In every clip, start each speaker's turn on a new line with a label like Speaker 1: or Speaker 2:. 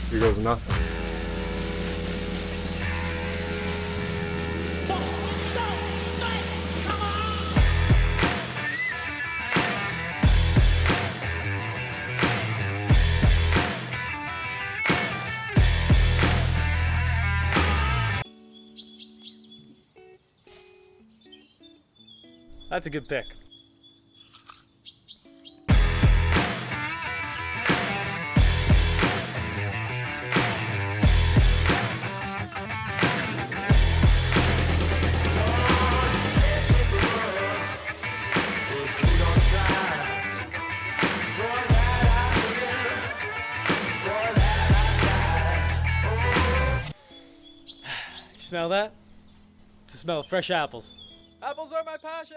Speaker 1: Here goes nothing.
Speaker 2: That's a good pick. You smell that? It's the smell of fresh apples. Apples are my passion!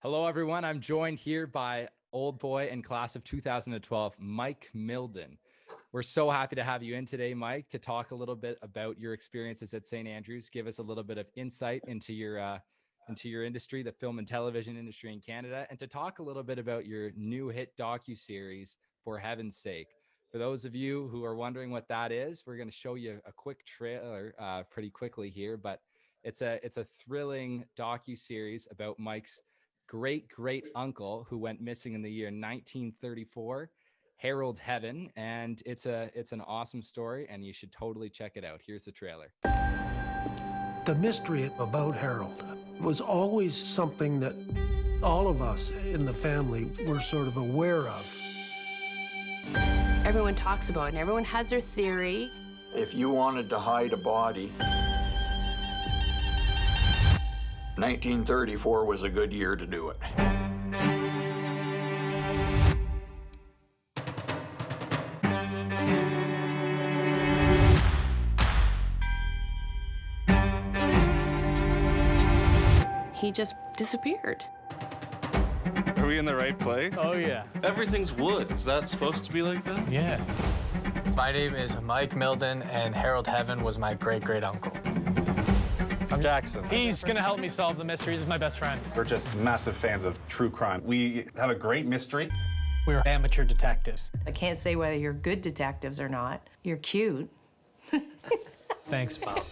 Speaker 3: Hello, everyone. I'm joined here by old boy and class of 2012, Mike Milden. We're so happy to have you in today, Mike, to talk a little bit about your experiences at St. Andrews. Give us a little bit of insight into your industry, the film and television industry in Canada, and to talk a little bit about your new hit docuseries, For Heaven's Sake. For those of you who are wondering what that is, we're going to show you a quick trailer pretty quickly here, but it's a thrilling docuseries about Mike's great uncle who went missing in the year 1934, Harold Heaven, and it's an awesome story, and you should totally check it out. Here's the trailer.
Speaker 4: The mystery about Harold was always something that all of us in the family were sort of aware of.
Speaker 5: Everyone talks about it, and everyone has their theory.
Speaker 6: If you wanted to hide a body, 1934 was a good year to do it.
Speaker 5: He just disappeared.
Speaker 7: Are we in the right place?
Speaker 2: Oh, yeah.
Speaker 7: Everything's wood. Is that supposed to be like that?
Speaker 2: Yeah. My name is Mike Milden, and Harold Heaven was my great-great-uncle. I'm Jackson. He's gonna help me solve the mystery. He's my best friend.
Speaker 8: We're just massive fans of true crime. We have a great mystery.
Speaker 2: We're amateur detectives.
Speaker 9: I can't say whether you're good detectives or not. You're cute.
Speaker 2: Thanks, Bob.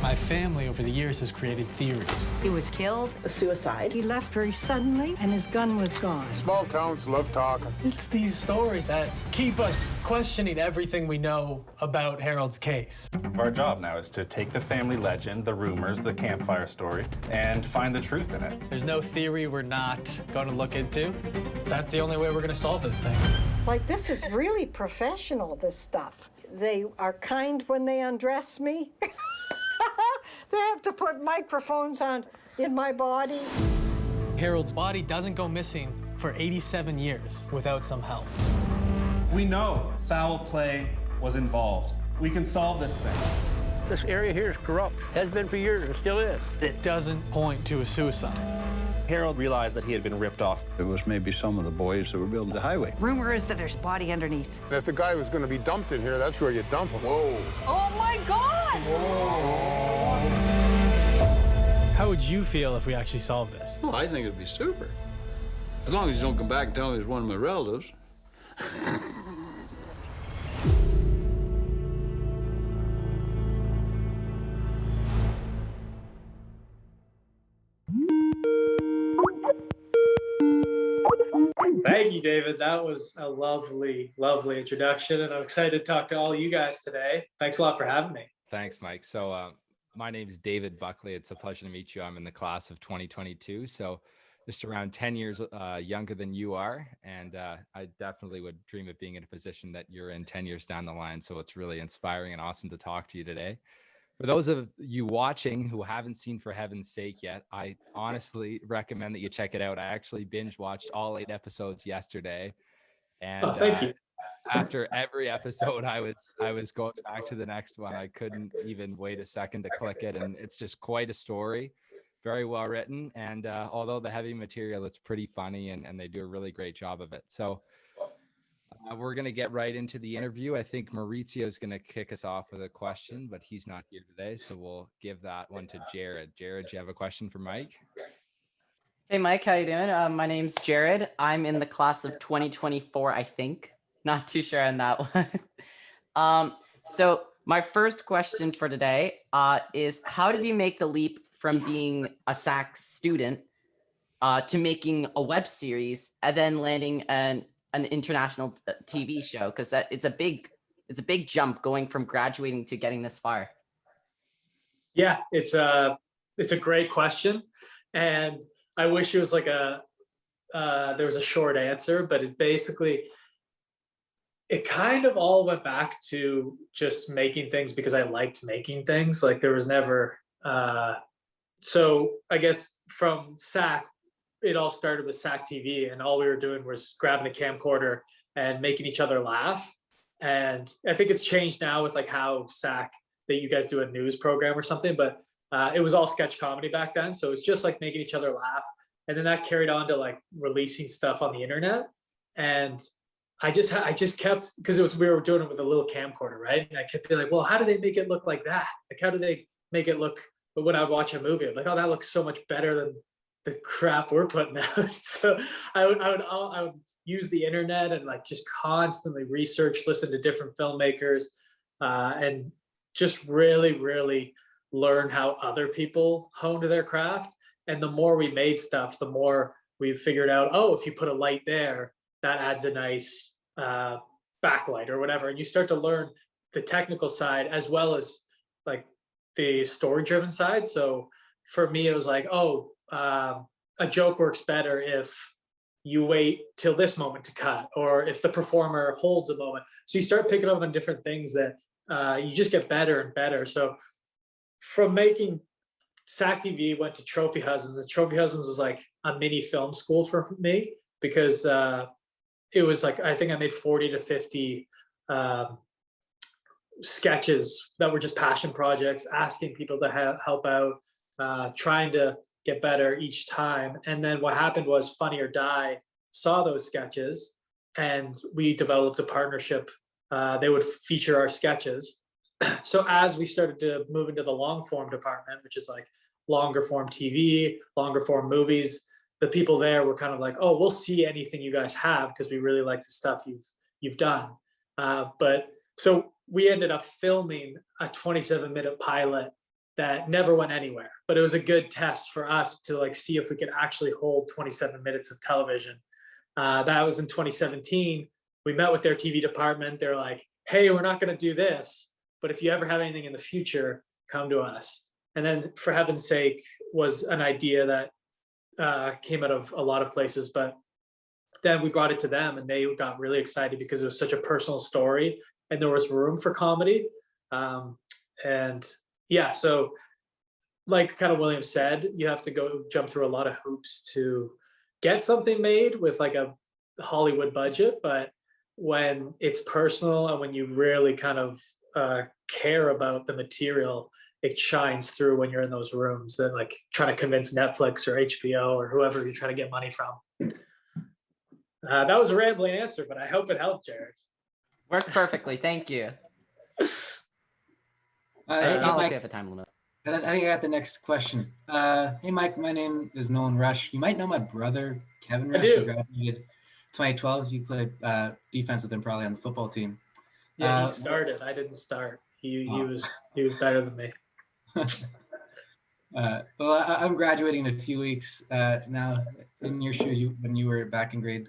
Speaker 2: My family over the years has created theories.
Speaker 9: He was killed.
Speaker 10: A suicide.
Speaker 11: He left very suddenly, and his gun was gone.
Speaker 1: Small towns love talking.
Speaker 2: It's these stories that keep us questioning everything we know about Harold's case.
Speaker 8: Our job now is to take the family legend, the rumors, the campfire story, and find the truth in it.
Speaker 2: There's no theory we're not going to look into. That's the only way we're going to solve this thing.
Speaker 11: Like, this is really professional, this stuff. They are kind when they undress me. They have to put microphones on in my body.
Speaker 2: Harold's body doesn't go missing for 87 years without some help.
Speaker 12: We know foul play was involved. We can solve this thing.
Speaker 13: This area here is corrupt. Has been for years and still is.
Speaker 2: It doesn't point to a suicide.
Speaker 12: Harold realized that he had been ripped off.
Speaker 14: It was maybe some of the boys that were building the highway.
Speaker 9: Rumor is that there's body underneath.
Speaker 1: And if the guy was going to be dumped in here, that's where you dump him. Whoa.
Speaker 9: Oh, my God!
Speaker 2: How would you feel if we actually solved this?
Speaker 14: Well, I think it'd be super. As long as you don't come back and tell me it's one of my relatives.
Speaker 2: Thank you, David. That was a lovely, lovely introduction, and I'm excited to talk to all you guys today. Thanks a lot for having me.
Speaker 3: Thanks, Mike. So my name is David Buckley. It's a pleasure to meet you. I'm in the class of 2022, so just around 10 years younger than you are. And I definitely would dream of being in a position that you're in 10 years down the line. So it's really inspiring and awesome to talk to you today. For those of you watching who haven't seen For Heaven's Sake yet, I honestly recommend that you check it out. I actually binge watched all 8 episodes yesterday. And
Speaker 2: thank you.
Speaker 3: After every episode, I was going back to the next one. I couldn't even wait a second to click it. And it's just quite a story, very well written. And although the heavy material, it's pretty funny, and they do a really great job of it. So we're going to get right into the interview. I think Maurizio is going to kick us off with a question, but he's not here today. So we'll give that one to Jared. Jared, do you have a question for Mike?
Speaker 15: Hey, Mike, how you doing? My name's Jared. I'm in the class of 2024, I think. Not too sure on that one. So my first question for today is how did you make the leap from being a SAC student to making a web series and then landing an international TV show? Because it's a big jump going from graduating to getting this far.
Speaker 2: Yeah, it's a great question, and I wish it was like there was a short answer, but it kind of all went back to just making things because I liked making things. Like there was never, so I guess from SAC, it all started with SAC TV, and all we were doing was grabbing a camcorder and making each other laugh. And I think it's changed now with like how SAC, that you guys do a news program or something, but it was all sketch comedy back then. So it's just like making each other laugh. And then that carried on to like releasing stuff on the internet. And I just kept, because we were doing it with a little camcorder, right? And I kept being like, well, how do they make it look like that? Like, how do they make it look? But when I would watch a movie, I'm like, oh, that looks so much better than the crap we're putting out. So I would use the internet and like just constantly research, listen to different filmmakers, and just really, really learn how other people honed their craft. And the more we made stuff, the more we figured out, oh, if you put a light there, that adds a nice backlight or whatever. And you start to learn the technical side as well as like the story-driven side. So for me, it was like, oh, a joke works better if you wait till this moment to cut, or if the performer holds a moment. So you start picking up on different things that you just get better and better. So from making SAC TV, went to Trophy Husbands. The Trophy Husbands was like a mini film school for me, because it was like, I think I made 40 to 50 sketches that were just passion projects, asking people to help out, trying to get better each time. And then what happened was Funny or Die saw those sketches, and we developed a partnership. They would feature our sketches. So as we started to move into the long form department, which is like longer form TV, longer form movies, the people there were kind of like, oh, we'll see anything you guys have, because we really like the stuff you've done. But so we ended up filming a 27-minute pilot that never went anywhere, but it was a good test for us to like see if we could actually hold 27 minutes of television. That was in 2017. We met with their TV department. They're like, hey, we're not going to do this, but if you ever have anything in the future, come to us. And then For Heaven's Sake was an idea that came out of a lot of places, but then we brought it to them and they got really excited because it was such a personal story and there was room for comedy. And yeah, so like kind of William said, you have to jump through a lot of hoops to get something made with like a Hollywood budget. But when it's personal and when you really kind of care about the material, it shines through when you're in those rooms that like trying to convince Netflix or HBO or whoever you're trying to get money from. That was a rambling answer, but I hope it helped, Jared.
Speaker 15: Worked perfectly. Thank you. It's not like we have a time limit.
Speaker 10: I think I got the next question. Hey, Mike, my name is Nolan Rush. You might know my brother, Kevin Rush. Who graduated 2012. You played defense with him probably on the football team.
Speaker 2: Yeah, he started. I didn't start. He was better than me.
Speaker 10: Well, I'm graduating in a few weeks now. In your shoes, when you were back in grade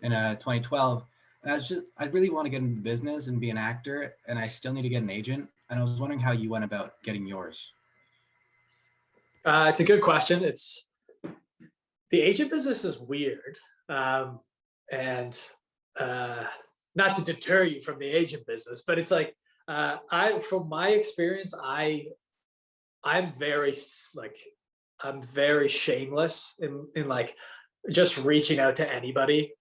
Speaker 10: in 2012, and I really want to get into business and be an actor, and I still need to get an agent. And I was wondering how you went about getting yours.
Speaker 2: It's a good question. The agent business is weird, and not to deter you from the agent business, but it's like from my experience, I'm very shameless in like just reaching out to anybody.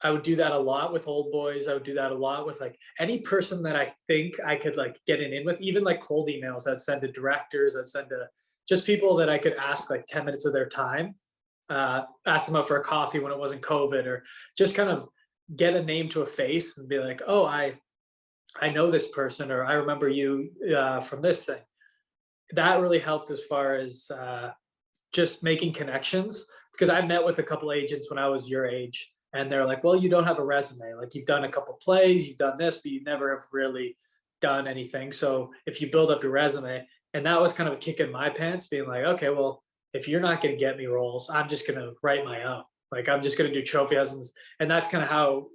Speaker 2: I would do that a lot with Old Boys. I would do that a lot with like any person that I think I could like get in with, even like cold emails I'd send to directors, I'd send to just people that I could ask like 10 minutes of their time, ask them out for a coffee when it wasn't COVID, or just kind of get a name to a face and be like, oh, I know this person, or I remember you from this thing. That really helped as far as just making connections, because I met with a couple agents when I was your age, and they're like, well, you don't have a resume. Like, you've done a couple plays, you've done this, but you never have really done anything. So if you build up your resume, and that was kind of a kick in my pants, being like, okay, well, if you're not going to get me roles, I'm just going to write my own. Like, I'm just going to do trophy husbands. And that's kind of how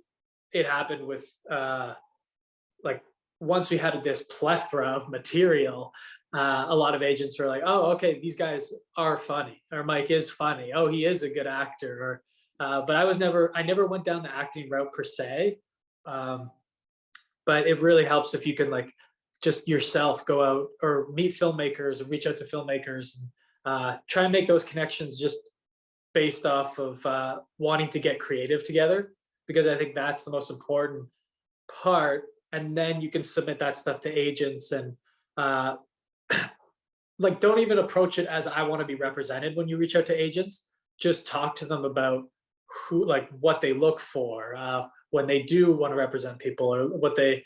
Speaker 2: it happened with, like, once we had this plethora of material, a lot of agents were like, oh, okay, these guys are funny, or Mike is funny. Oh, he is a good actor. Or, but I never went down the acting route per se. But it really helps if you can, like, just yourself go out or meet filmmakers and reach out to filmmakers and try and make those connections just based off of wanting to get creative together, because I think that's the most important part. And then you can submit that stuff to agents, and like, don't even approach it as I want to be represented when you reach out to agents. Just talk to them about who, like, what they look for when they do want to represent people, or what they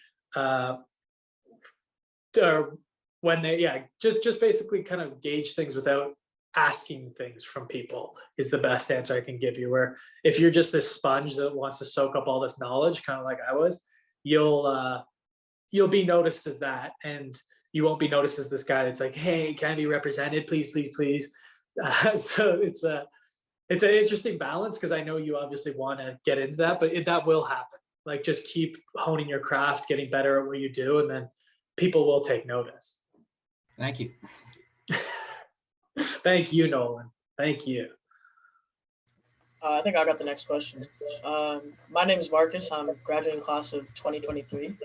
Speaker 2: or when they, yeah, just basically kind of gauge things without asking things from people is the best answer I can give you. Where if you're just this sponge that wants to soak up all this knowledge, kind of like I was, you'll be noticed as that, and you won't be noticed as this guy that's like, hey, can I be represented, please, please, please. So it's an interesting balance, because I know you obviously want to get into that, but that will happen. Like, just keep honing your craft, getting better at what you do, and then people will take notice.
Speaker 10: Thank you.
Speaker 2: Thank you, Nolan. Thank you.
Speaker 16: I think I got the next question. My name is Marcus. I'm graduating class of 2023.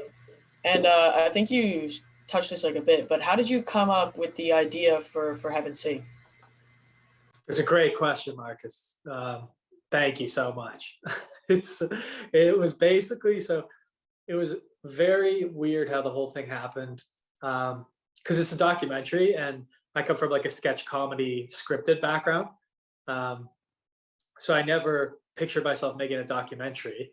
Speaker 16: And I think you touched this like a bit, but how did you come up with the idea for Heaven's Sake?
Speaker 2: It's a great question, Marcus. Thank you so much. It was basically, so it was very weird how the whole thing happened, because it's a documentary, and I come from like a sketch comedy scripted background. So I never pictured myself making a documentary,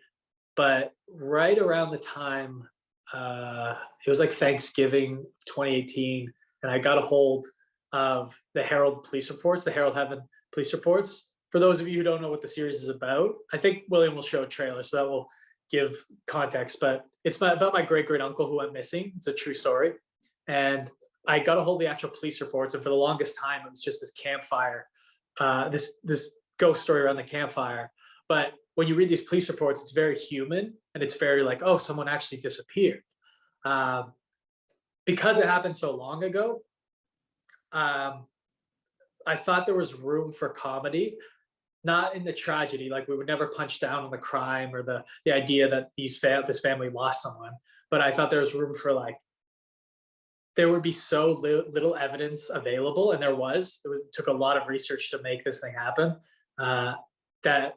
Speaker 2: but right around the time, it was like Thanksgiving 2018, and I got a hold of the Herald Police Reports, the Herald Heaven Police Reports. For those of you who don't know what the series is about, I think William will show a trailer, so that will give context, but it's about my great uncle who went missing. It's a true story. And I got a hold of the actual police reports, and for the longest time, it was just this campfire, this ghost story around the campfire. But when you read these police reports, it's very human, and it's very like, oh, someone actually disappeared. Because it happened so long ago, I thought there was room for comedy, not in the tragedy. Like, we would never punch down on the crime or the idea that this family lost someone. But I thought there was room for, like, there would be so little evidence available, and it took a lot of research to make this thing happen, that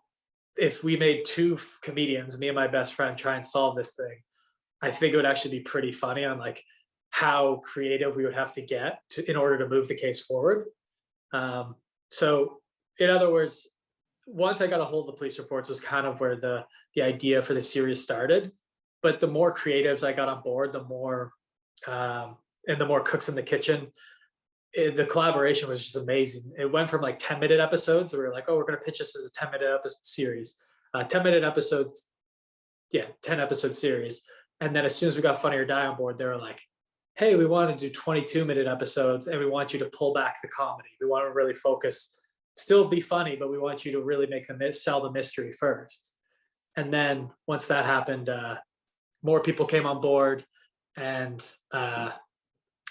Speaker 2: if we made two comedians, me and my best friend, try and solve this thing, I think it would actually be pretty funny on, like, how creative we would have to get in order to move the case forward. So in other words, once I got a hold of the police reports was kind of where the idea for the series started. But the more creatives I got on board, the more and the more cooks in the kitchen, the collaboration was just amazing. It went from like 10-minute episodes. We were like, oh, we're going to pitch this as a 10-minute series, 10-minute episodes. Yeah, 10-episode series. And then as soon as we got Funny or Die on board, they were like, hey, we want to do 22-minute episodes, and we want you to pull back the comedy. We want to really focus, still be funny, but we want you to really sell the mystery first. And then once that happened, more people came on board. And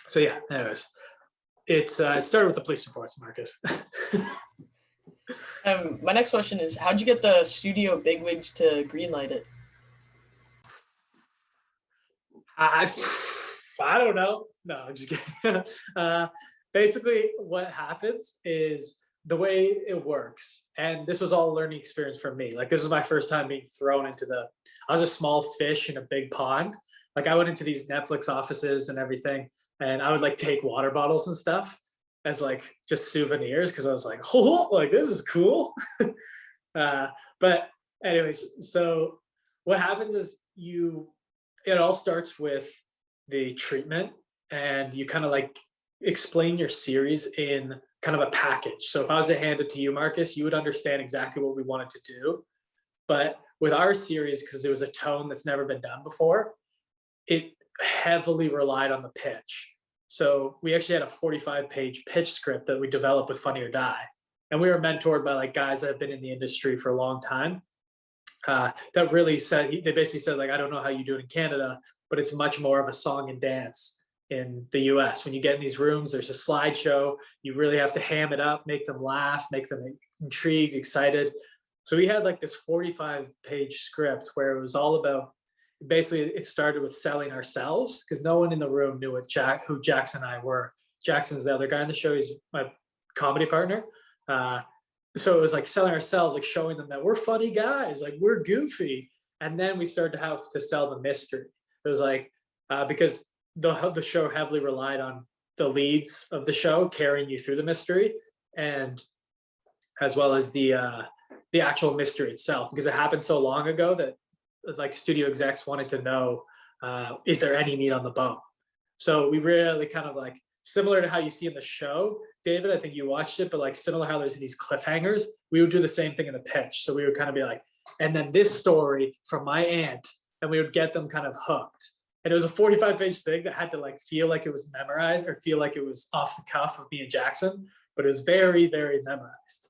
Speaker 2: so yeah, anyways, it started with the police reports, Marcus.
Speaker 16: My next question is, how'd you get the studio bigwigs to greenlight it?
Speaker 2: I don't know. No, I'm just kidding. Basically, what happens is the way it works, and this was all a learning experience for me. Like, this was my first time being thrown into I was a small fish in a big pond. Like, I went into these Netflix offices and everything, and I would like take water bottles and stuff as like just souvenirs, because I was like, oh, like, this is cool. But anyways, so what happens is it all starts with the treatment, and you kind of like explain your series in kind of a package. So if I was to hand it to you, Marcus, you would understand exactly what we wanted to do. But with our series, because there was a tone that's never been done before, it heavily relied on the pitch. So we actually had a 45-page pitch script that we developed with Funny or Die. And we were mentored by like guys that have been in the industry for a long time. That really said, they basically said, like, I don't know how you do it in Canada, but it's much more of a song and dance in the US. When you get in these rooms, there's a slideshow. You really have to ham it up, make them laugh, make them intrigued, excited. So we had like this 45-page script where it was all about, basically it started with selling ourselves, because no one in the room knew who Jackson and I were. Jackson's the other guy in the show. He's my comedy partner. So it was like selling ourselves, like showing them that we're funny guys, like we're goofy. And then we started to have to sell the mystery. It was like, because the show heavily relied on the leads of the show carrying you through the mystery, and as well as the actual mystery itself, because it happened so long ago that like studio execs wanted to know, is there any meat on the bone? So we really kind of like, similar to how you see in the show, David, I think you watched it, but like similar how there's these cliffhangers, we would do the same thing in the pitch. So we would kind of be like, and then this story from my aunt, and we would get them kind of hooked. And it was a 45-page thing that had to like feel like it was memorized or feel like it was off the cuff of me and Jackson, but it was very, very memorized.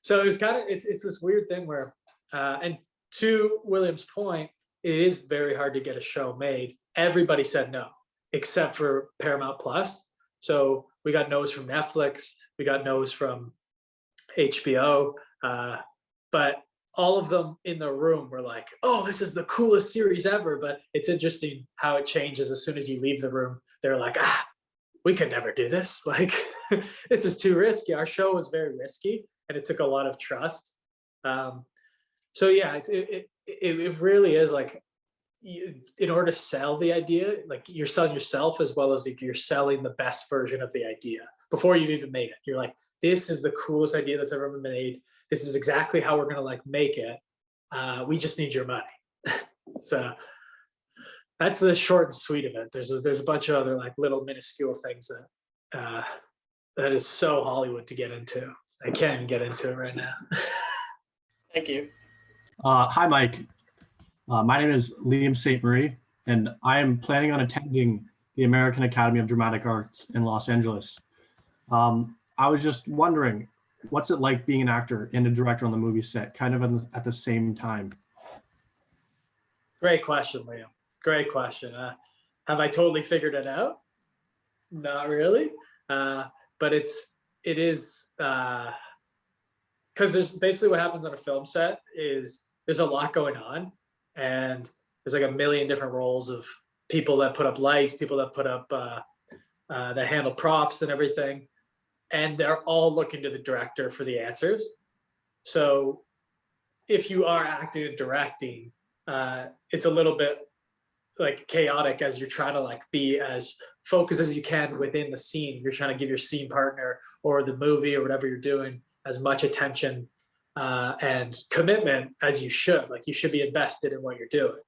Speaker 2: So it was kind of, it's this weird thing where, and to William's point, it is very hard to get a show made. Everybody said no, except for Paramount Plus. So we got no's from Netflix, we got no's from HBO, but all of them in the room were like, oh, this is the coolest series ever. But it's interesting how it changes as soon as you leave the room. They're like, we could never do this. Like, this is too risky. Our show was very risky and it took a lot of trust. So yeah, it really is like, in order to sell the idea, like you're selling yourself as well as like you're selling the best version of the idea before you've even made it. You're like, this is the coolest idea that's ever been made. This is exactly how we're going to like make it. We just need your money. So that's the short and sweet of it. There's a bunch of other like little minuscule things that is so Hollywood to get into. I can't even get into it right now.
Speaker 16: Thank you.
Speaker 17: Hi, Mike. My name is Liam St. Marie, and I am planning on attending the American Academy of Dramatic Arts in Los Angeles. I was just wondering, what's it like being an actor and a director on the movie set, kind of at the same time?
Speaker 2: Great question, Liam. Great question. Have I totally figured it out? Not really, but it is because there's basically what happens on a film set is there's a lot going on, and there's like a million different roles of people that put up lights, people that put up that handle props and everything, and they're all looking to the director for the answers. So if you are acting and directing, it's a little bit like chaotic as you're trying to like be as focused as you can within the scene. You're trying to give your scene partner or the movie or whatever you're doing as much attention and commitment as you should. Like you should be invested in what you're doing.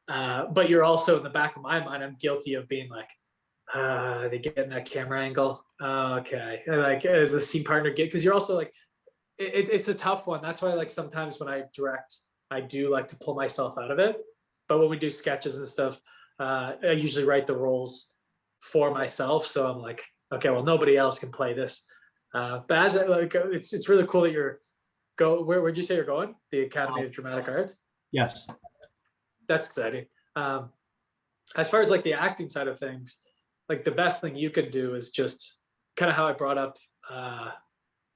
Speaker 2: But you're also, in the back of my mind, I'm guilty of being like, are they getting that camera angle? Okay. And like as a scene partner, because you're also like, it's a tough one. That's why like sometimes when I direct, I do like to pull myself out of it. But when we do sketches and stuff, I usually write the roles for myself. So I'm like, okay, well, nobody else can play this. But as it's really cool that you're where'd you say you're going? The Academy of Dramatic Arts?
Speaker 17: Yes.
Speaker 2: That's exciting. As far as like the acting side of things, like the best thing you can do is just kind of how I brought up,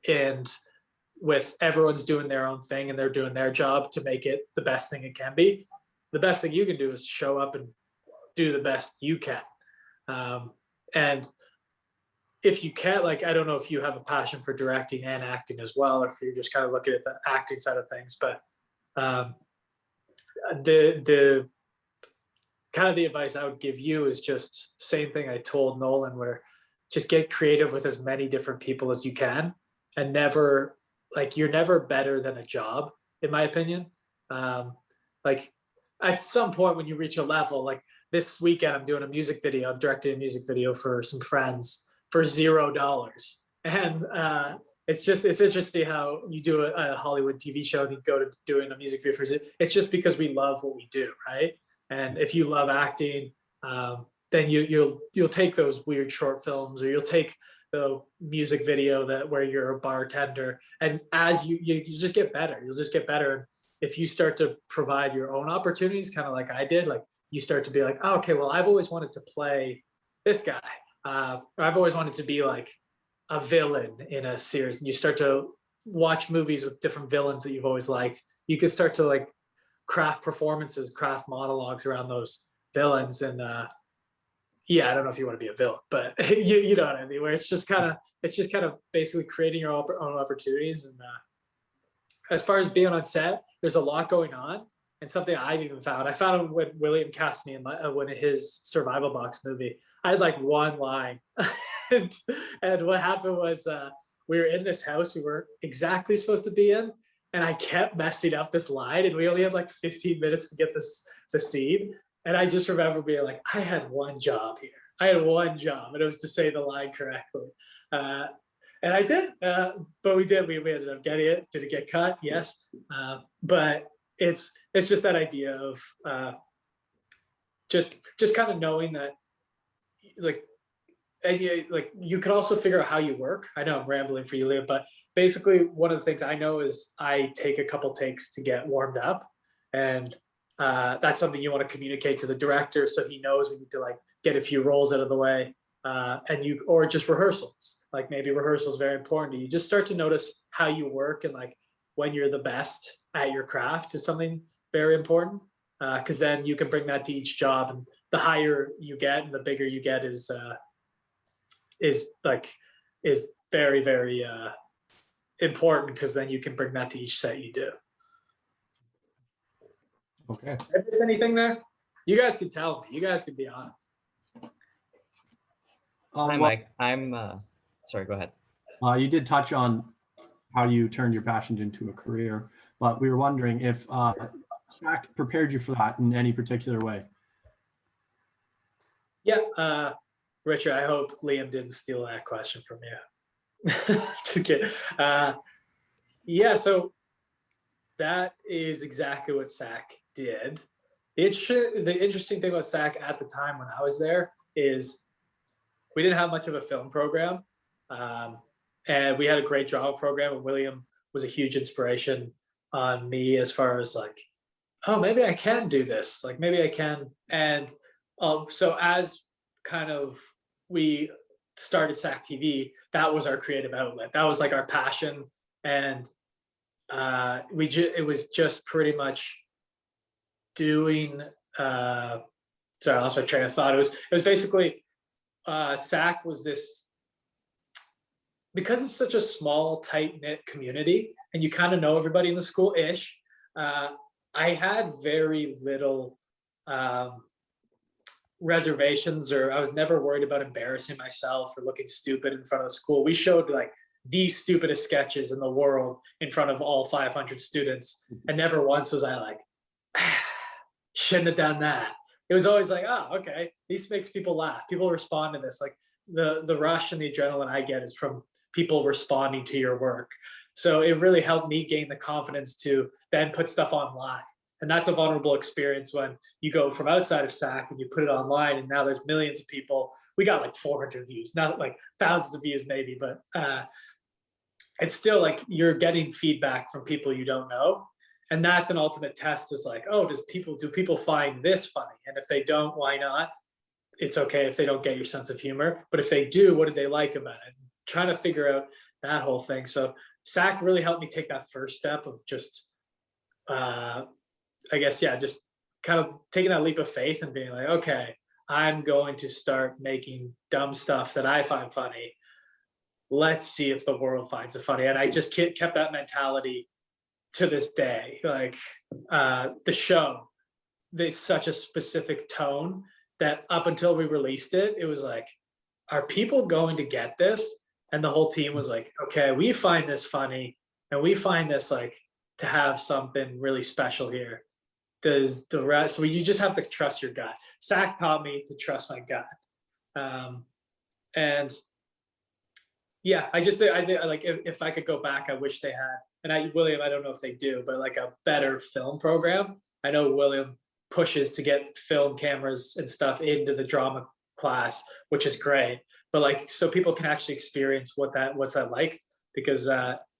Speaker 2: and with everyone's doing their own thing and they're doing their job to make it the best thing it can be. The best thing you can do is show up and do the best you can. And if you can't, like, I don't know if you have a passion for directing and acting as well, or if you're just kind of looking at the acting side of things, but the kind of the advice I would give you is just same thing I told Nolan, where just get creative with as many different people as you can, and never, like, you're never better than a job, in my opinion. Like at some point when you reach a level, like this weekend, I'm doing a music video, I'm directing a music video for some friends for $0. And it's interesting how you do a Hollywood TV show and you go to doing a music video for it. It's just because we love what we do, right? And if you love acting, then you'll take those weird short films, or you'll take the music video where you're a bartender, and as you just get better. You'll just get better. If you start to provide your own opportunities, kind of like I did, like you start to be like, oh, okay, well, I've always wanted to play this guy. I've always wanted to be like a villain in a series, and you start to watch movies with different villains that you've always liked. You can start to like craft performances, craft monologues around those villains. And yeah, I don't know if you want to be a villain, but you know what I mean, where it's just kind of basically creating your own opportunities. And as far as being on set, there's a lot going on. And something I've even found, I found when William cast me in one of his Survival Box movie, I had like one line. and what happened was we were in this house we weren't exactly supposed to be in, and I kept messing up this line, and we only had like 15 minutes to get the scene. And I just remember being like, I had one job here. I had one job, and it was to say the line correctly. And I did, but we did. We ended up getting it. Did it get cut? Yes. But it's just that idea of just kind of knowing that, like, and you could also figure out how you work. I know I'm rambling for you, Liam, but basically one of the things I know is I take a couple takes to get warmed up, and that's something you want to communicate to the director so he knows we need to like get a few rolls out of the way. Or just rehearsals, like maybe rehearsal is very important to you. Just start to notice how you work, and like when you're the best at your craft is something very important, because then you can bring that to each job, and the higher you get and the bigger you get is very, very important, because then you can bring that to each set you do.
Speaker 17: Okay.
Speaker 2: Did I miss anything there? You guys can tell me. You guys can be honest.
Speaker 18: Hi, Mike. I'm sorry, go ahead.
Speaker 17: You did touch on how you turned your passion into a career, but we were wondering if SAC prepared you for that in any particular way.
Speaker 2: Yeah, Richard, I hope Liam didn't steal that question from you. To kid. Yeah, so that is exactly what SAC did. The interesting thing about SAC at the time when I was there is we didn't have much of a film program, and we had a great drama program, and William was a huge inspiration on me as far as like, oh, maybe I can do this, like maybe I can. And so as kind of we started SAC TV, that was our creative outlet. That was like our passion. And it was just pretty much doing, sorry, I lost my train of thought. It was basically, SAC was this, because it's such a small, tight-knit community, and you kind of know everybody in the school-ish, I had very little reservations, or I was never worried about embarrassing myself or looking stupid in front of the school. We showed like the stupidest sketches in the world in front of all 500 students, and never once was I like, shouldn't have done that. It was always like, oh, okay, this makes people laugh. People respond to this. Like the rush and the adrenaline I get is from people responding to your work. So it really helped me gain the confidence to then put stuff online. And that's a vulnerable experience when you go from outside of SAC and you put it online, and now there's millions of people. We got like 400 views, not like thousands of views maybe, but it's still like you're getting feedback from people you don't know. And that's an ultimate test, is like, oh, do people find this funny? And if they don't, why not? It's okay if they don't get your sense of humor, but if they do, what did they like about it? Trying to figure out that whole thing. So SAC really helped me take that first step of just, I guess, yeah, just kind of taking that leap of faith and being like, okay, I'm going to start making dumb stuff that I find funny. Let's see if the world finds it funny. And I just kept that mentality to this day. Like the show, there's such a specific tone that up until we released it, it was like, are people going to get this? And the whole team was like, okay, we find this funny, and we find this like to have something really special here. Does the rest, so you just have to trust your gut. SAC taught me to trust my gut. And Yeah, I like if I could go back, I wish they had. And William, I don't know if they do, but like a better film program. I know William pushes to get film cameras and stuff into the drama class, which is great. But like, so people can actually experience what's that like, because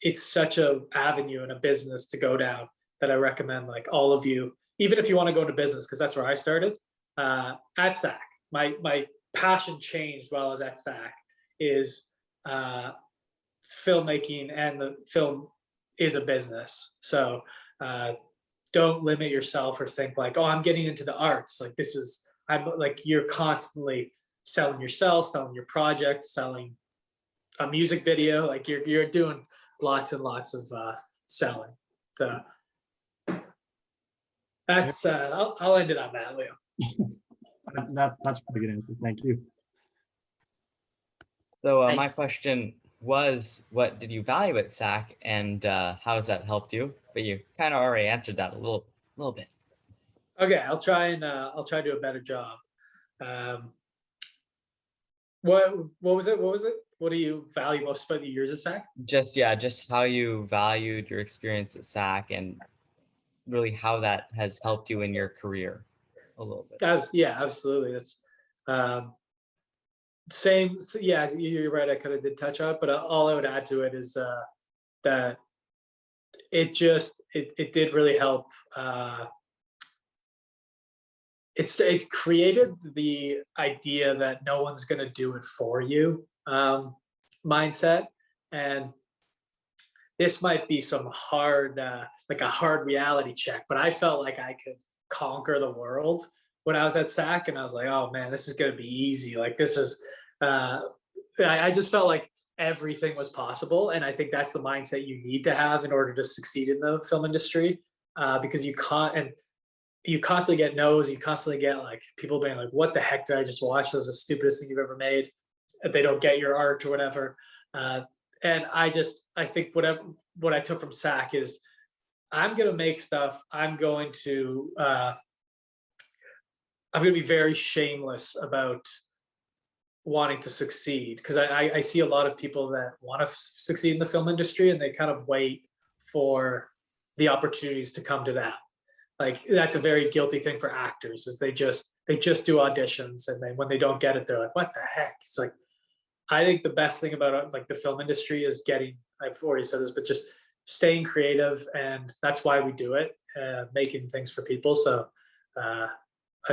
Speaker 2: it's such a avenue and a business to go down that I recommend like all of you, even if you want to go into business, because that's where I started at SAC. My passion changed while I was at SAC is filmmaking, and the film is a business. So don't limit yourself or think like, oh, I'm getting into the arts. Like I'm like, you're constantly selling yourself, selling your project, selling a music video. Like you're doing lots and lots of selling. So that's I'll end it on that, Leo.
Speaker 17: That's a pretty good answer. Thank you.
Speaker 18: So my question was, what did you value at SAC, and how has that helped you? But you kind of already answered that a little bit.
Speaker 2: Okay, I'll try to do a better job. What was it? What do you value most about the years at SAC?
Speaker 18: Just how you valued your experience at SAC, and really how that has helped you in your career a little bit.
Speaker 2: Yeah, absolutely. That's same. Yeah, you're right. I kind of did touch on it, but all I would add to it is that it did really help. It created the idea that no one's going to do it for you mindset, and this might be some hard, like a hard reality check, but I felt like I could conquer the world when I was at SAC, and I was like, oh man, this is going to be easy. Like this is, I just felt like everything was possible, and I think that's the mindset you need to have in order to succeed in the film industry, because you constantly get no's, you constantly get like people being like, what the heck did I just watch? That was the stupidest thing you've ever made. They don't get your art or whatever. And I think what I took from SAC is I'm going to make stuff. I'm going to be very shameless about wanting to succeed, because I see a lot of people that want to succeed in the film industry, and they kind of wait for the opportunities to come to them. Like that's a very guilty thing for actors, is they just do auditions, and then when they don't get it, they're like, what the heck? It's like, I think the best thing about like the film industry is I've already said this, but just staying creative, and that's why we do it, making things for people. So I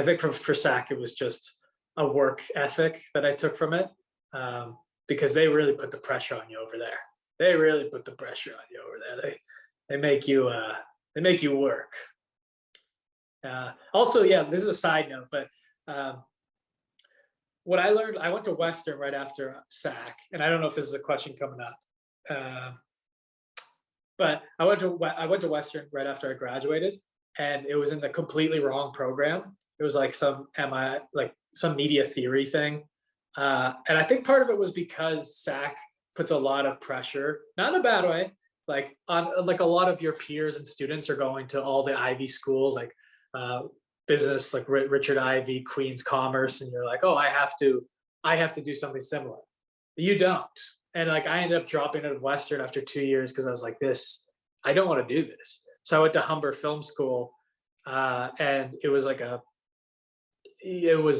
Speaker 2: think for SAC, it was just a work ethic that I took from it, because they really put the pressure on you over there. They really put the pressure on you over there. They make you work. Also, yeah, this is a side note, but what I learned, I went to Western right after SAC, and I don't know if this is a question coming up, but I went to Western right after I graduated, and it was in the completely wrong program. It was like some media theory thing, and I think part of it was because SAC puts a lot of pressure, not in a bad way, like on like a lot of your peers and students are going to all the Ivy schools, like business, like Richard Ivey, Queen's Commerce, and you're like, oh, I have to do something similar. You don't. And like I ended up dropping out of Western after 2 years because I was like, I don't want to do this. So I went to Humber Film School, and it was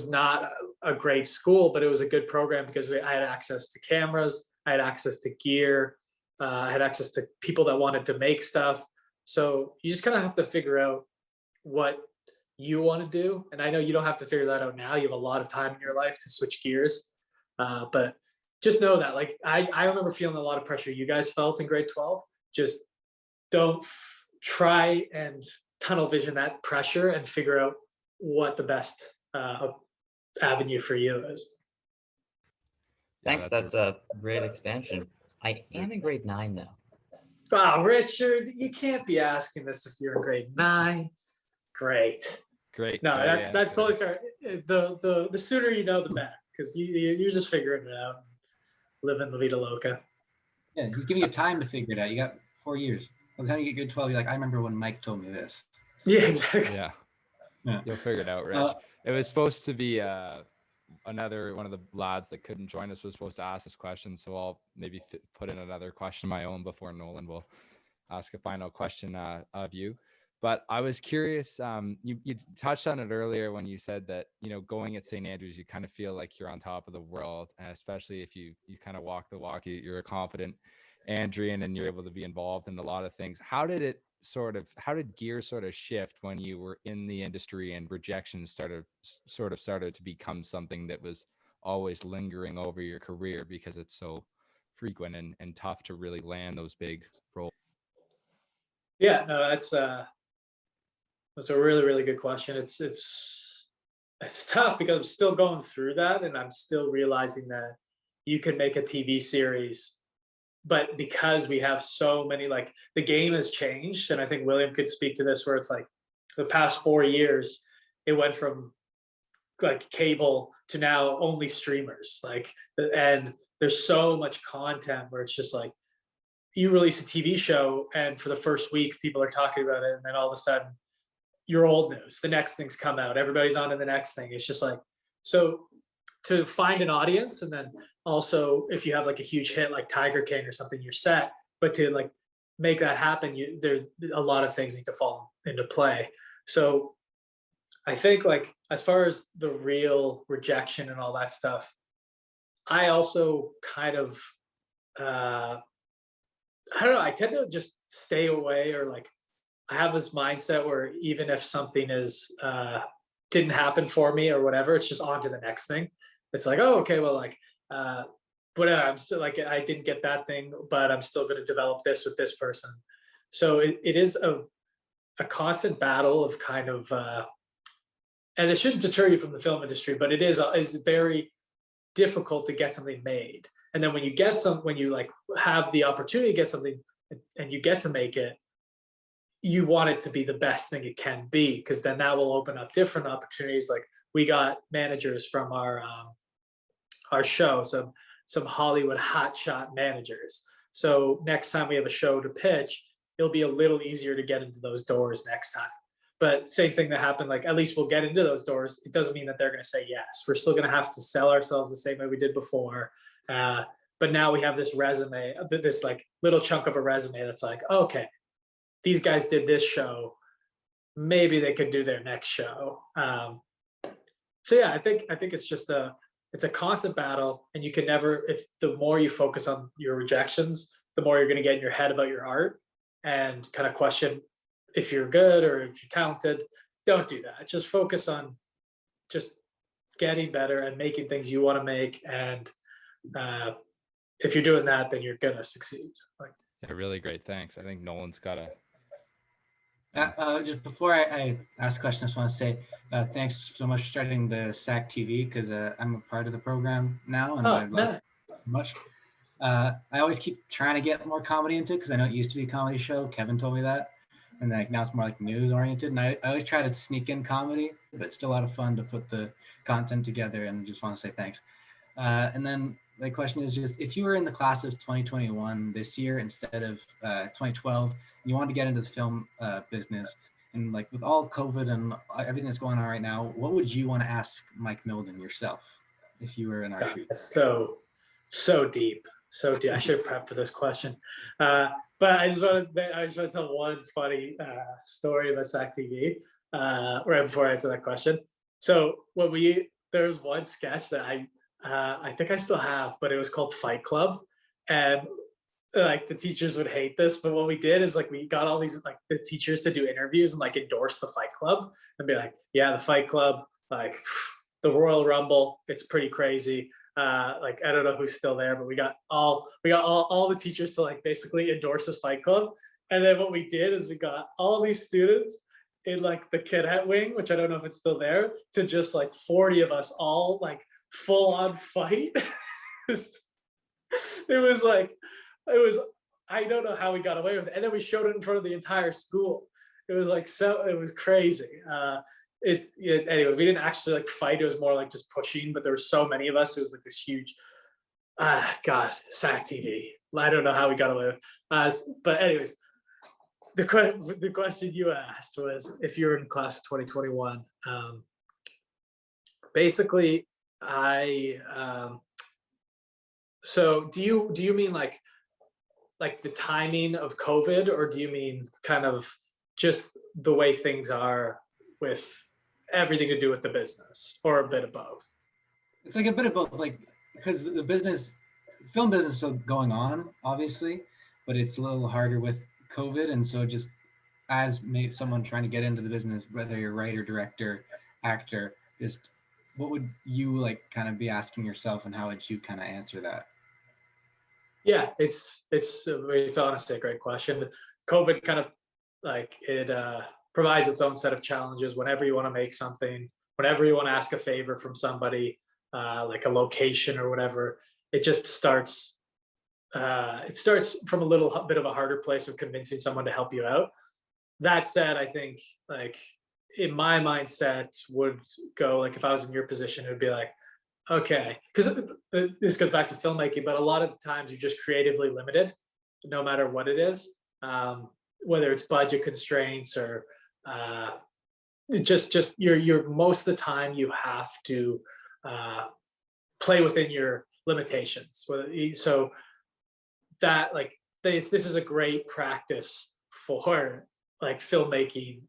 Speaker 2: not a great school, but it was a good program because I had access to cameras, I had access to gear, I had access to people that wanted to make stuff. So you just kind of have to figure out what you want to do. And I know you don't have to figure that out now. You have a lot of time in your life to switch gears. But just know that, like, I remember feeling a lot of pressure you guys felt in grade 12. Just don't try and tunnel vision that pressure and figure out what the best avenue for you is.
Speaker 18: Thanks. That's a great expansion. I am in grade 9 now.
Speaker 2: Wow, Richard, you can't be asking this if you're in grade 9. Great. No, that's totally fair. The sooner you know, the better, because you're just figuring it out, living la vida loca.
Speaker 10: Yeah, he's giving you time to figure it out. You got 4 years. By the time you get grade 12, you're like, I remember when Mike told me this.
Speaker 2: Yeah, exactly.
Speaker 3: Yeah. You'll figure it out, Rich. It was supposed to be another one of the lads that couldn't join us was supposed to ask this question, so I'll maybe put in another question of my own before Nolan will ask a final question of you. But I was curious, you touched on it earlier when you said that, going at St. Andrews, you kind of feel like you're on top of the world, and especially if you kind of walk the walk, you're a confident Andrian and you're able to be involved in a lot of things. How did gears sort of shift when you were in the industry and rejection started to become something that was always lingering over your career because it's so frequent and tough to really land those big roles?
Speaker 2: Yeah, no, that's a really, really good question. It's tough because I'm still going through that, and I'm still realizing that you can make a TV series, but because we have so many, like, the game has changed, and I think William could speak to this, where it's like the past 4 years, it went from like cable to now only streamers, and there's so much content where it's just like, you release a TV show and for the first week people are talking about it, and then all of a sudden you're old news. The next thing's come out, everybody's on to the next thing. It's just like, so to find an audience, and then also if you have like a huge hit like Tiger King or something, you're set. But to like make that happen, there a lot of things need to fall into play. So I think, like, as far as the real rejection and all that stuff, I also kind of I don't know, I tend to just stay away, or like I have this mindset where even if something is didn't happen for me or whatever, it's just on to the next thing. It's like, oh, okay, well, like whatever, I'm still like, I didn't get that thing, but I'm still going to develop this with this person. So it is a constant battle of kind of and it shouldn't deter you from the film industry, but it is very difficult to get something made. And then when you like have the opportunity to get something and you get to make it, you want it to be the best thing it can be, because then that will open up different opportunities. Like, we got managers from our show, some Hollywood hotshot managers. So next time we have a show to pitch, it'll be a little easier to get into those doors next time. But same thing that happened, like, at least we'll get into those doors. It doesn't mean that they're going to say yes. We're still going to have to sell ourselves the same way we did before. But now we have this resume, this like little chunk of a resume that's like, okay, these guys did this show, maybe they could do their next show. So yeah, I think it's just it's a constant battle, and you can never, if the more you focus on your rejections, the more you're going to get in your head about your art and kind of question if you're good or if you're talented. Don't do that. Just focus on just getting better and making things you want to make. And if you're doing that, then you're going to succeed. Like,
Speaker 3: yeah, really great. Thanks. I think Nolan's got a.
Speaker 10: Just before I ask a question, I just want to say thanks so much for starting the SAC TV, because I'm a part of the program now, and I love it much. I always keep trying to get more comedy into it, because I know it used to be a comedy show. Kevin told me that, and like now it's more like news oriented. And I always try to sneak in comedy, but it's still a lot of fun to put the content together. And just want to say thanks. And then my question is just, if you were in the class of 2021 this year instead of 2012, and you wanted to get into the film business, and like with all COVID and everything that's going on right now, what would you want to ask Mike Milden yourself if you were in our shoes?
Speaker 2: So deep. I should have prepped for this question. But I just want to tell one funny story about SAC TV right before I answer that question. So there was one sketch that I think I still have, but it was called Fight Club. And like, the teachers would hate this, but what we did is, like, we got all these, like, the teachers to do interviews and like endorse the Fight Club and be like, yeah, the Fight Club, like the Royal Rumble, it's pretty crazy. Like, I don't know who's still there, but we got all the teachers to like basically endorse this Fight Club. And then what we did is we got all these students in like the cadet wing, which I don't know if it's still there, to just like 40 of us all like full on fight. I don't know how we got away with it. And then we showed it in front of the entire school. It was crazy. Anyway, we didn't actually like fight. It was more like just pushing, but there were so many of us. It was like this huge, God, SAC TV. I don't know how we got away with it. But anyways, the question you asked was, if you're in class of 2021, basically So do you mean like the timing of COVID, or do you mean kind of just the way things are with everything to do with the business, or a bit of both?
Speaker 10: It's like a bit of both, like, because the film business is still going on, obviously, but it's a little harder with COVID. And so just as someone trying to get into the business, whether you're writer, director, actor, just what would you like kind of be asking yourself, and how would you kind of answer that?
Speaker 2: Yeah, it's honestly a great question. COVID kind of like it provides its own set of challenges. Whenever you want to make something, whenever you want to ask a favor from somebody, like a location or whatever, it just starts. It starts from a little bit of a harder place of convincing someone to help you out. That said, I think like in my mindset would go like, if I was in your position, it would be like, okay, because this goes back to filmmaking, but a lot of the times you're just creatively limited, no matter what it is, whether it's budget constraints or just you're most of the time you have to play within your limitations. So that like this is a great practice for like filmmaking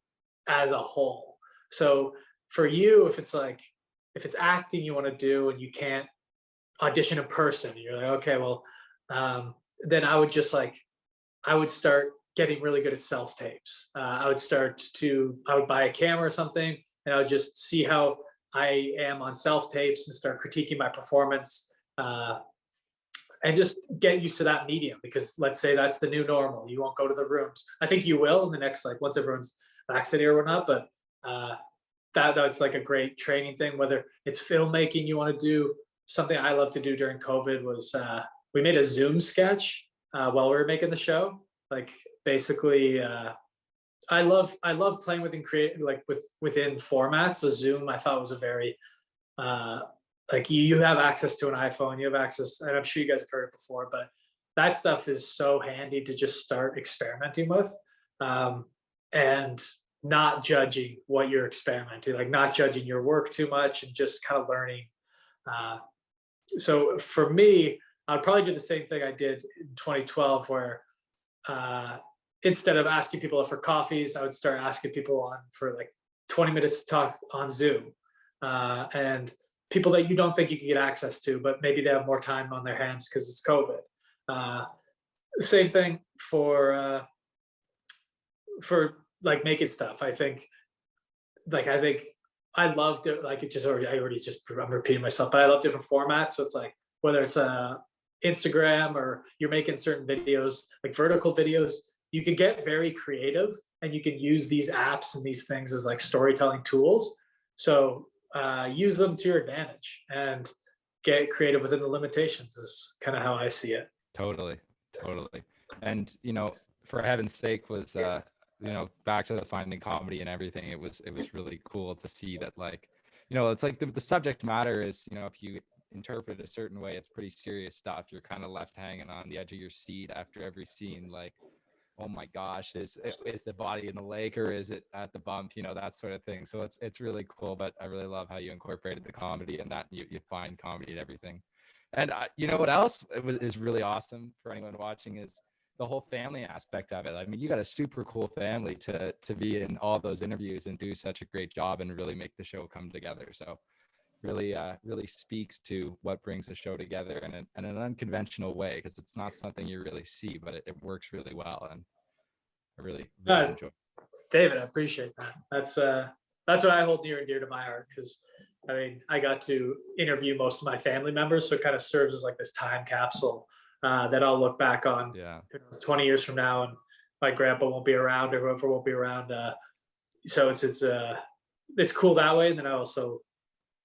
Speaker 2: as a whole. So for you, if it's acting you want to do and you can't audition in person, you're like, okay, well, then I would start getting really good at self tapes. I would buy a camera or something, and I would just see how I am on self tapes and start critiquing my performance, and just get used to that medium, because let's say that's the new normal. You won't go to the rooms. I think you will in the next, like once everyone's vaccinated or whatnot, but that's like a great training thing. Whether it's filmmaking you want to do, something I love to do during COVID was we made a Zoom sketch while we were making the show. Like basically, I love playing within within formats. So Zoom I thought was a very like you have access to an iPhone, you have access, and I'm sure you guys have heard it before, but that stuff is so handy to just start experimenting with, and not judging what you're experimenting, like not judging your work too much and just kind of learning. So for me, I'd probably do the same thing I did in 2012, where instead of asking people for coffees, I would start asking people on for like 20 minutes to talk on Zoom, and people that you don't think you can get access to, but maybe they have more time on their hands because it's COVID. Same thing for like making stuff. I think I loved it. Like I'm repeating myself, but I love different formats. So it's like, whether it's Instagram or you're making certain videos, like vertical videos, you can get very creative and you can use these apps and these things as like storytelling tools. So use them to your advantage and get creative within the limitations is kind of how I see it.
Speaker 3: Totally. And for heaven's sake was back to the finding comedy and everything. It was really cool to see that, like, it's like the subject matter is, if you interpret it a certain way, it's pretty serious stuff. You're kind of left hanging on the edge of your seat after every scene, like, oh my gosh, is the body in the lake or is it at the bump, that sort of thing. So it's really cool, but I really love how you incorporated the comedy and that you find comedy in everything. And what else is really awesome for anyone watching is the whole family aspect of it. I mean, you got a super cool family to be in all those interviews and do such a great job and really make the show come together. So really speaks to what brings a show together in an unconventional way, because it's not something you really see, but it works really well. And I really enjoy it.
Speaker 2: David, I appreciate that. That's what I hold near and dear to my heart, because I mean, I got to interview most of my family members, so it kind of serves as like this time capsule that I'll look back on 20 years from now, and my grandpa won't be around or whoever won't be around. So it's cool that way. And then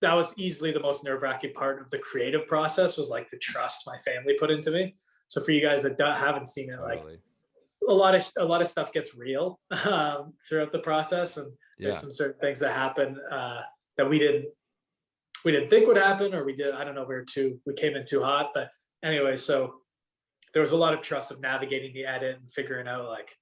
Speaker 2: that was easily the most nerve-wracking part of the creative process, was like the trust my family put into me. So for you guys that haven't seen it, like a lot of stuff gets real throughout the process, and there's some certain things that happen that we didn't think would happen, or I don't know, we came in too hot. But anyway, so there was a lot of trust of navigating the edit and figuring out like,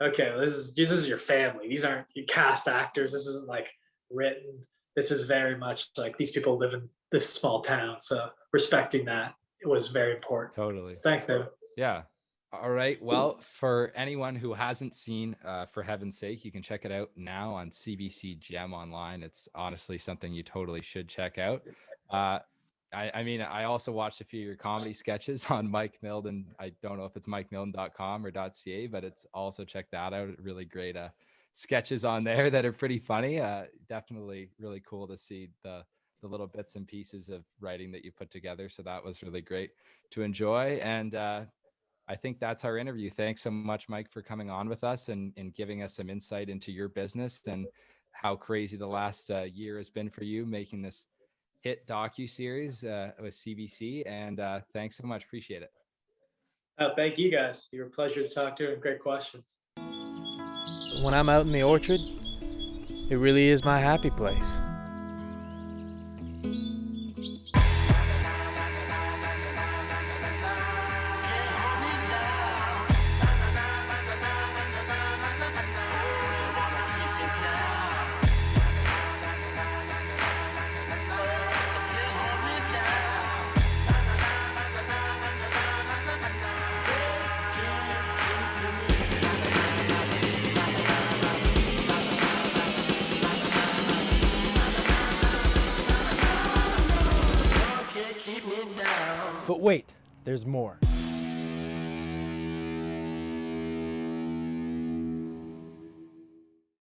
Speaker 2: okay, this is your family. These aren't you cast actors. This isn't like written. this is very much like these people live in this small town. So respecting that, it was very important.
Speaker 3: Totally.
Speaker 2: So thanks, David.
Speaker 3: Yeah. All right. Well, for anyone who hasn't seen For Heaven's Sake, you can check it out now on CBC Gem online. It's honestly something you totally should check out. I mean, I also watched a few of your comedy sketches on Mike Milden. I don't know if it's mikemilden.com or .ca, but it's also check that out. Really great sketches on there that are pretty funny. Definitely really cool to see the little bits and pieces of writing that you put together. So that was really great to enjoy. And I think that's our interview. Thanks so much, Mike, for coming on with us and giving us some insight into your business and how crazy the last year has been for you making this hit docu-series with CBC. And thanks so much. Appreciate it.
Speaker 2: Thank you guys. You're a pleasure to talk to and great questions.
Speaker 13: When I'm out in the orchard, it really is my happy place.
Speaker 19: But wait, there's more.